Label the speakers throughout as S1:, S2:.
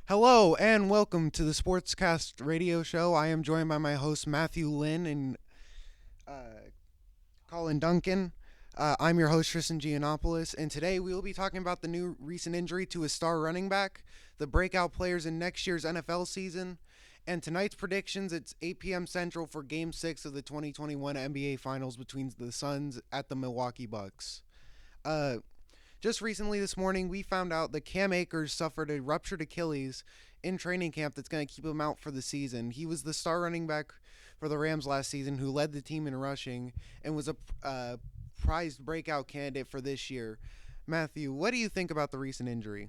S1: Hello and welcome to the Sportscast radio show. I am joined by my hosts Matthew Lynn and uh, Colin Duncan. I'm your host Tristan Giannopoulos, and today we will be talking about the new recent injury to a star running back, the breakout players in next year's NFL season, and tonight's predictions. It's 8 p.m. Central for Game 6 of the 2021 NBA Finals between the Suns at the Milwaukee Bucks. Uh, just recently this morning, we found out that Cam Akers suffered a ruptured Achilles in training camp that's going to keep him out for the season. He was the star running back for the Rams last season who led the team in rushing and was a prized breakout candidate for this year. Matthew, what do you think about the recent injury?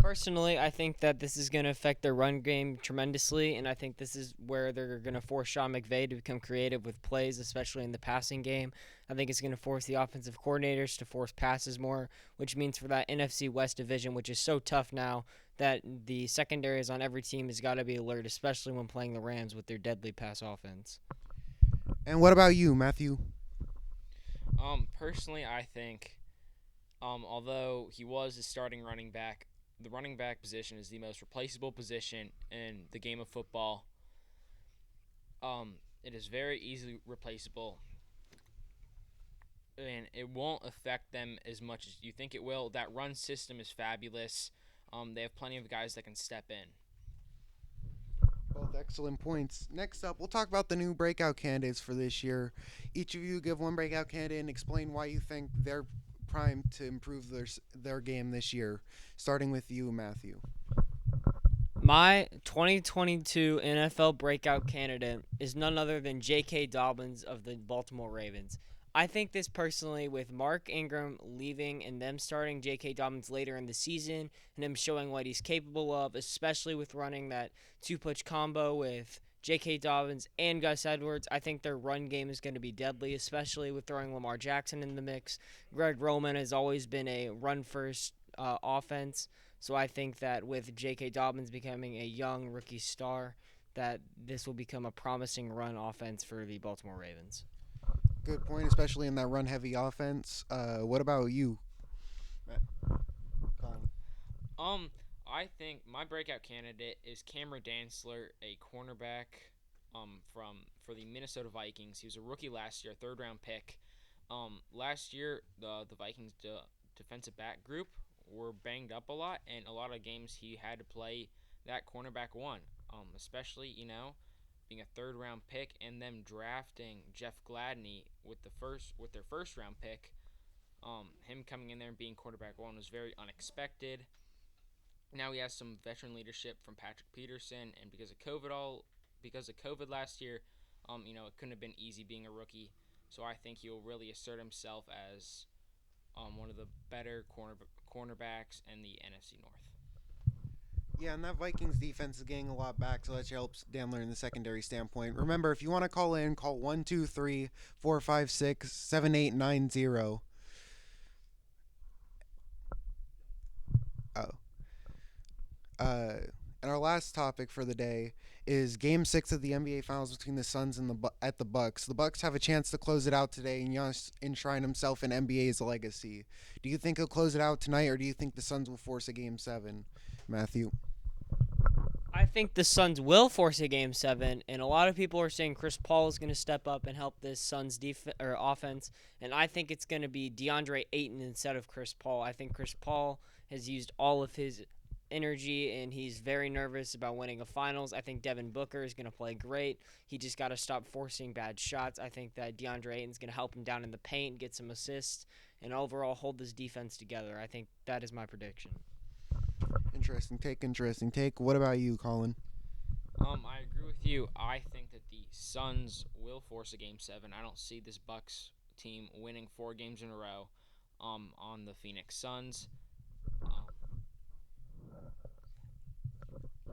S2: Personally, I think that this is going to affect their run game tremendously, and I think this is where they're going to force Sean McVay to become creative with plays, especially in the passing game. I think it's going to force the offensive coordinators to force passes more, which means for that NFC West division, which is so tough now, that the secondaries on every team has got to be alert, especially when playing the Rams with their deadly pass offense.
S1: And what about you, Matthew?
S3: Personally, I think, although he was a starting running back, the running back position is the most replaceable position in the game of football. It is very easily replaceable, and it won't affect them as much as you think it will. That run system is fabulous. They have plenty of guys that can step in.
S1: Both excellent points. Next up, we'll talk about the new breakout candidates for this year. Each of you give one breakout candidate and explain why you think they're primed to improve their game this year. Starting with you, Matthew.
S2: My 2022 NFL breakout candidate is none other than J.K. Dobbins of the Baltimore Ravens. I think this personally, with Mark Ingram leaving and them starting J.K. Dobbins later in the season and him showing what he's capable of, especially with running that two-punch combo with J.K. Dobbins and Gus Edwards, I think their run game is going to be deadly, especially with throwing Lamar Jackson in the mix. Greg Roman has always been a run-first offense. So I think that with J.K. Dobbins becoming a young rookie star, that this will become a promising run offense for the Baltimore Ravens.
S1: Good point, especially in that run-heavy offense. What about you, Colin?
S3: Um, I think my breakout candidate is Cameron Dantzler, a cornerback from for the Minnesota Vikings. He was a rookie last year, third round pick. Last year the Vikings defensive back group were banged up a lot, and a lot of games he had to play that cornerback one. Especially being a third round pick and them drafting Jeff Gladney with their first round pick. Him coming in there and being quarterback one was very unexpected. Now he has some veteran leadership from Patrick Peterson, and because of COVID last year, it couldn't have been easy being a rookie. So I think he'll really assert himself as one of the better cornerbacks in the NFC North.
S1: Yeah, and that Vikings defense is getting a lot back, so that helps Dandler in the secondary standpoint. Remember, if you want to call in, call 1-2-3-4-5-6-7-8-9-0. Oh. Uh, and our last topic for the day is Game 6 of the NBA Finals between the Suns and at the Bucks. The Bucks have a chance to close it out today and Giannis enshrine himself in NBA's legacy. Do you think he'll close it out tonight, or do you think the Suns will force a Game 7, Matthew?
S2: I think the Suns will force a Game 7, and a lot of people are saying Chris Paul is going to step up and help this Suns offense, and I think it's going to be DeAndre Ayton instead of Chris Paul. I think Chris Paul has used all of his energy, and he's very nervous about winning a finals. I think Devin Booker is going to play great. He just got to stop forcing bad shots. I think that DeAndre Ayton is going to help him down in the paint, get some assists, and overall hold this defense together. I think that is my prediction.
S1: Interesting take, interesting take. What about you, Colin?
S3: I agree with you. I think that the Suns will force a Game 7. I don't see this Bucks team winning 4 games in a row on the Phoenix Suns. Um,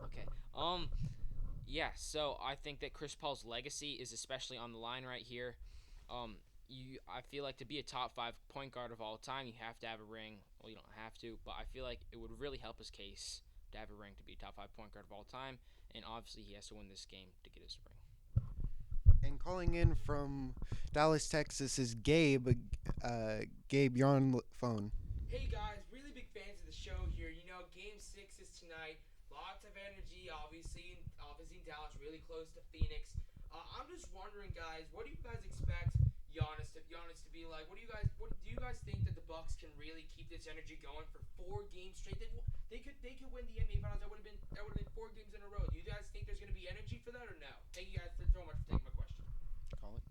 S3: okay. Yeah, so I think that Chris Paul's legacy is especially on the line right here. I feel like to be a top 5 point guard of all time, you have to have a ring. Well, you don't have to, but I feel like it would really help his case to have a ring to be a top 5 point guard of all time. And obviously, he has to win this game to get his ring.
S1: And calling in from Dallas, Texas is Gabe. Gabe, you're on phone.
S4: Hey guys, really big fans of the show here. You know, Game 6 is tonight. Lots of energy, obviously in Dallas, really close to Phoenix. I'm just wondering, guys, what do you guys expect Giannis to be like? What do you guys think that the Bucks can really keep this energy going for 4 games straight? They could win the NBA Finals. That would have been 4 games in a row. Do you guys think there's going to be energy for that or no? Thank you guys so much for taking my question.
S1: Colin?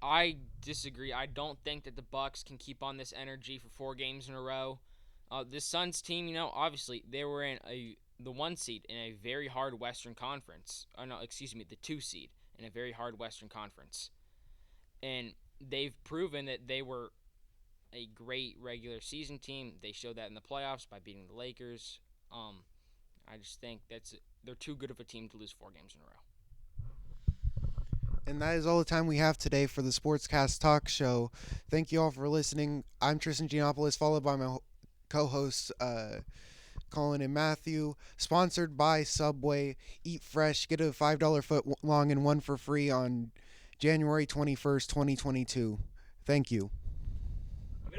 S3: I disagree. I don't think that the Bucks can keep on this energy for 4 games in a row. The Suns team, obviously they were in the 1 seed in a very hard Western Conference. The 2 seed in a very hard Western Conference, and they've proven that they were a great regular season team. They showed that in the playoffs by beating the Lakers. I just think they're too good of a team to lose 4 games in a row.
S1: And that is all the time we have today for the Sportscast Talk Show. Thank you all for listening. I'm Tristan Giannopoulos, followed by my co-hosts Colin and Matthew. Sponsored by Subway. Eat fresh. Get a $5 foot long and 1 for free on January 21st, 2022. Thank you.